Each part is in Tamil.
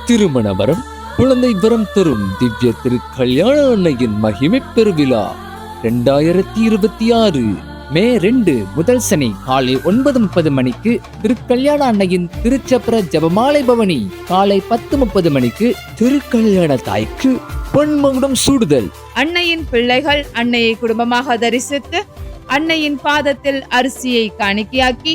திருமண வரம் குழந்தை வரம் தரும் திவ்ய திருக்கல்யாண அன்னையின் மகிமை பெருவிழா 2026 மே 2 முதல் சனி காலை 9:30 மணிக்கு திருக்கல்யாண அன்னையின் திருச்சப்பர ஜபமாலை பவனி. காலை 10:30 மணிக்கு திருக்கல்யாண தாய்க்கு பொன்மகுடம் சூடுதல். அன்னையின் பிள்ளைகள் அன்னையை குடும்பமாக தரிசித்து அன்னையின் பாதத்தில் அரிசியை காணிக்கையாக்கி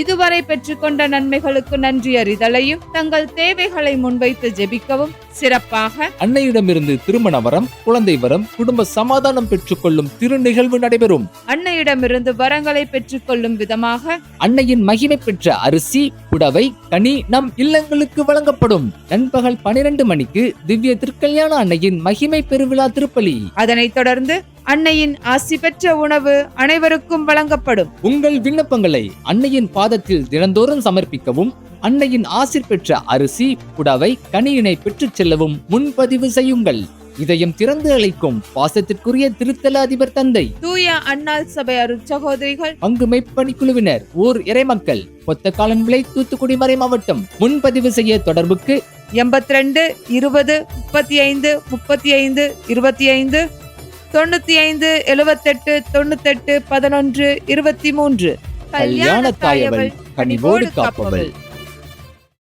இதுவரை பெற்றுக்கொண்ட நன்மைகளுக்கு நன்றி அறிதலையும் தங்கள் தேவைகளை முன்வைத்து ஜெபிக்கவும் சிறப்பாக அன்னையிடமிருந்து திருமண வரம், குழந்தை வரம், குடும்ப சமாதானம் பெற்றுக்கொள்ளும் திரு நிகழ்வு நடைபெறும். அன்னையிடமிருந்து வரங்களை பெற்றுக்கொள்ளும் விதமாக அன்னையின் மகிமை பெற்ற அரிசி, புடவை, கனி நம் இல்லங்களுக்கு வழங்கப்படும். நண்பகல் 12 மணிக்கு திவ்ய திருக்கல்யாண அன்னையின் மகிமை பெருவிழா திருப்பலி. அதனைத் தொடர்ந்து அன்னையின் ஆசி பெற்ற உணவு அனைவருக்கும் வழங்கப்படும். உங்கள் விண்ணப்பங்களை அன்னையின் பாதத்தில் தினந்தோறும் சமர்ப்பிக்கவும், அன்னையின் ஆசிர் பெற்ற அரிசி, புடவை, கனியினை பெற்றுச் செல்லவும் முன்பதிவு செய்யுங்கள். இதயம் திறந்து அழைக்கும் பாசத்திற்குரிய திருத்தல அதிபர் தந்தை, தூய அன்னாள் சபை அருட்சகோதரிகள், பங்கு மெய்ப்பணிக்குழுவினர், ஊர் இறைமக்கள், கொத்தக்காலன் விளை, தூத்துக்குடி மறை மாவட்டம். முன்பதிவு செய்ய தொடர்புக்கு 82 20 35 35 25 95 78 98 11 23. கல்யாண தாயவள் கனிவோடு காப்பவள்.